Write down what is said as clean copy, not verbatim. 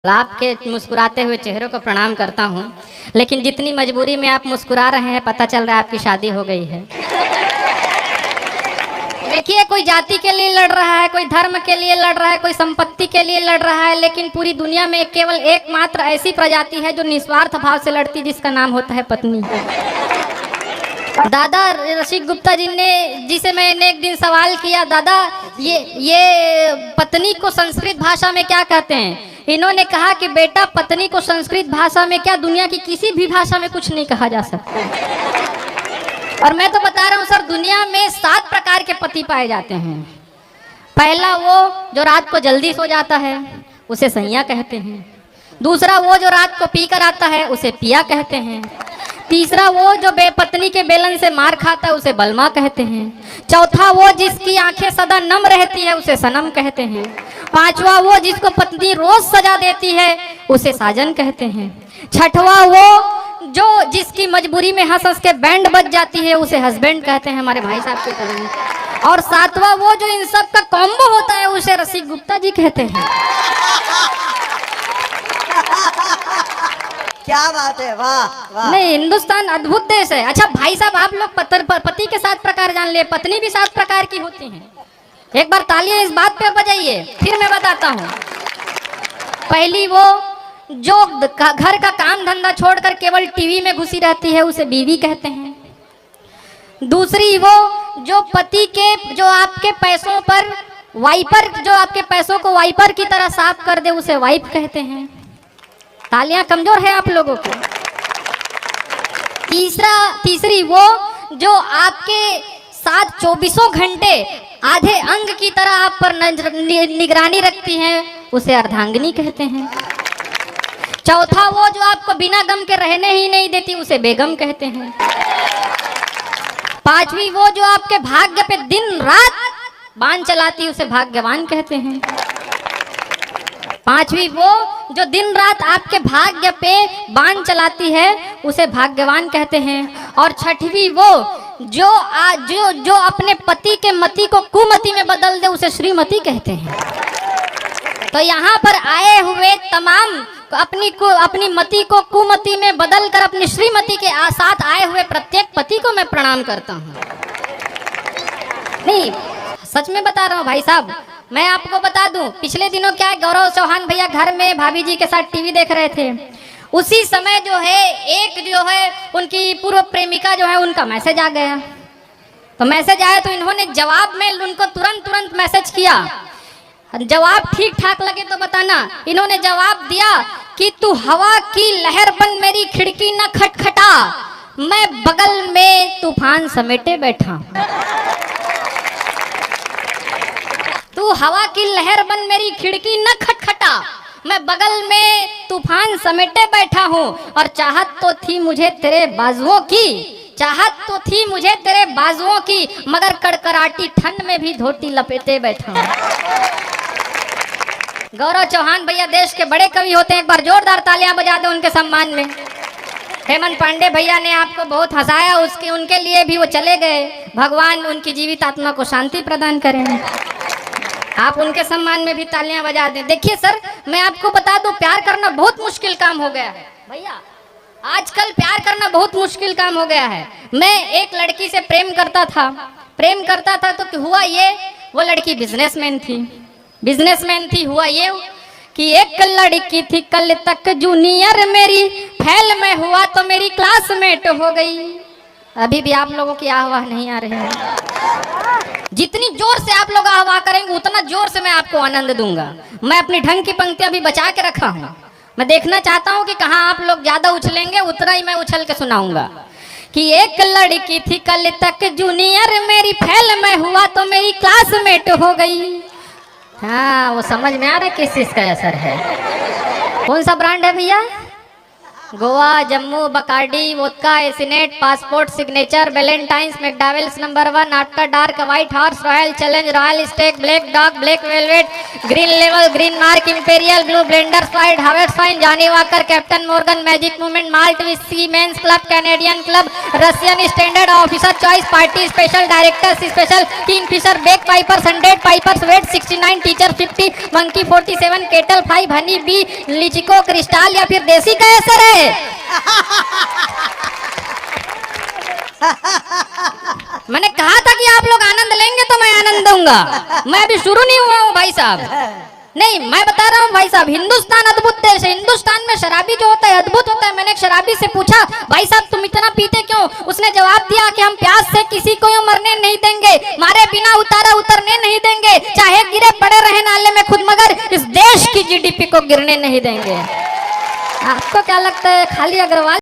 आपके मुस्कुराते हुए चेहरों को प्रणाम करता हूँ, लेकिन जितनी मजबूरी में आप मुस्कुरा रहे हैं पता चल रहा है आपकी शादी हो गई है। देखिए, कोई जाति के लिए लड़ रहा है, कोई धर्म के लिए लड़ रहा है, कोई संपत्ति के लिए लड़ रहा है, लेकिन पूरी दुनिया में केवल एकमात्र ऐसी प्रजाति है जो निस्वार्थ भाव से लड़ती, जिसका नाम होता है पत्नी। दादा रसिक गुप्ता जी ने, जिसे मैंने एक दिन सवाल किया, दादा ये पत्नी को संस्कृत भाषा में क्या कहते हैं? इन्होंने कहा कि बेटा, पत्नी को संस्कृत भाषा में क्या, दुनिया की किसी भी भाषा में कुछ नहीं कहा जा सकता। और मैं तो बता रहा हूँ सर, दुनिया में 7 प्रकार के पति पाए जाते हैं। पहला वो जो रात को जल्दी सो जाता है, उसे सैया कहते हैं। दूसरा वो जो रात को पी कर आता है, उसे पिया कहते हैं। तीसरा वो जो बेपत्नी के बेलन से मार खाता है, उसे बलमा कहते हैं। चौथा वो जिसकी आंखें सदा नम रहती है, उसे सनम कहते हैं। पांचवा वो जिसको पत्नी रोज सजा देती है, उसे साजन कहते हैं। छठवा वो जो जिसकी मजबूरी में हंस हंस के बैंड बज जाती है, उसे हस्बैंड कहते हैं, हमारे भाई साहब के तरह। और सातवां वो जो इन सब का कॉम्बो होता है, उसे रसिक गुप्ता जी कहते हैं। क्या बात है, वाह वाह। नहीं, हिंदुस्तान अद्भुत देश है। अच्छा भाई साहब, आप लोग पति के 7 प्रकार जान लिए, पत्नी भी 7 प्रकार की होती हैं। एक बार तालियां इस बात पे बजाइए, फिर मैं बताता हूँ। पहली वो जो घर का काम धंधा छोड़कर केवल टीवी में घुसी रहती है, उसे बीवी कहते हैं। दूसरी वो जो पति के, जो आपके पैसों पर वाइपर, जो आपके पैसों को वाइपर की तरह साफ कर दे, उसे वाइफ कहते हैं। तालियां कमजोर है आप लोगों की। तीसरी वो जो आपके साथ 24 घंटे आधे अंग की तरह आप पर निगरानी रखती हैं, उसे अर्धांगिनी कहते हैं। चौथा वो जो आपको बिना गम के रहने ही नहीं देती, उसे बेगम कहते हैं। पांचवी वो जो आपके भाग्य पे दिन रात बाण चलाती, उसे भाग्यवान कहते हैं। पांचवी वो जो दिन रात आपके भाग्य पे बाण चलाती है, उसे भाग्यवान कहते हैं। और छठवीं वो जो अपने पति के मति को कुमति में बदल दे, उसे श्रीमती कहते हैं। तो यहाँ पर आए हुए तमाम अपनी मति को कुमति में बदलकर अपनी श्रीमती के साथ आए हुए प्रत्येक पति को मैं प्रणाम करता हूँ। नहीं, सच में बता रहा हूँ भाई साहब। मैं आपको बता दूं, पिछले दिनों क्या है, गौरव चौहान भैया घर में भाभी जी के साथ टीवी देख रहे थे। उसी समय जो है एक जो है उनकी पूर्व प्रेमिका जो है, उनका मैसेज आ गया। तो मैसेज आया तो इन्होंने जवाब में उनको तुरंत मैसेज किया। जवाब ठीक ठाक लगे तो बताना। इन्होंने जवाब दिया कि तू हवा की लहर बन मेरी खिड़की न खटखटा, मैं बगल में तूफान समेटे बैठा। तू हवा की लहर बन मेरी खिड़की न खटखटा, मैं बगल में तूफान समेटे बैठा हूँ। और चाहत तो थी मुझे तेरे बाजुओं की, चाहत तो थी मुझे तेरे बाजुओं की, मगर कड़कड़ाटी ठंड में भी धोती लपेटे बैठा हूँ। गौरव चौहान भैया देश के बड़े कवि होते हैं, एक बार जोरदार तालियां बजा दो उनके सम्मान में। हेमंत पांडे भैया ने आपको बहुत हंसाया, उनके लिए भी वो चले गए। भगवान उनकी जीवित आत्मा को शांति प्रदान करें। आप उनके सम्मान में भी तालियां बजा दें। देखिए सर, मैं आपको बता दूं, प्यार करना बहुत मुश्किल काम हो गया है भैया। आजकल प्यार करना बहुत मुश्किल काम हो गया है। मैं एक लड़की से प्रेम करता था तो हुआ ये, वो लड़की बिजनेसमैन थी। हुआ ये कि एक लड़की थी कल तक जूनियर मेरी, फेल में हुआ तो मेरी क्लासमेट हो गई। अभी भी आप लोगों की आवाज़ नहीं आ रही है। जितनी जोर से आप लोग आवाज़ करेंगे, उतना जोर से मैं आपको आनंद दूंगा। मैं अपनी ढंग की पंक्तियां भी बचा के रखा हूँ। मैं देखना चाहता हूँ कि कहाँ आप लोग ज्यादा उछलेंगे, उतना ही मैं उछल के सुनाऊंगा। कि एक लड़की थी कल तक जूनियर मेरी, फेल में हुआ तो मेरी क्लासमेट हो गई। हाँ, वो समझ में आ रहा है किस चीज का असर है। कौन सा ब्रांड है भैया? गोवा, जम्मू, बकार्डी, वोदका, एसिनेट, passport, signature, valentines, McDowell's number 1, आपका dark, white horse, royal challenge, royal stag, black dog, black velvet, green लेवल, green mark, imperial, blue blender, फाइड, harvest fine, Johnnie Walker, Captain Morgan, magic movement, malt whisky, men's club, Canadian club, Russian standard, officer choice, party special, directors special, Kingfisher, बेक Pipers 100, Pipers वेट 69, teacher 50, monkey 47, Ketel 5, honey bee, लिचिको, crystal या फिर देसी कैसर है। मैंने कहा था कि आप लोग आनंद लेंगे तो मैं आनंद दूंगा। मैं अभी शुरू नहीं हुआ हूँ भाई साहब। नहीं, मैं बता रहा हूँ भाई साहब, हिंदुस्तान अद्भुत देश है। हिंदुस्तान में शराबी जो होता है अद्भुत होता है। मैंने एक शराबी से पूछा, भाई साहब तुम इतना पीते क्यों? उसने जवाब दिया कि हम प्यास से किसी को यूं मरने नहीं देंगे, मारे बिना उतरने नहीं देंगे, चाहे गिरे पड़े रहे नाले में खुद, मगर इस देश की जीडीपी को गिरने नहीं देंगे। आपको क्या लगता है खाली अग्रवाल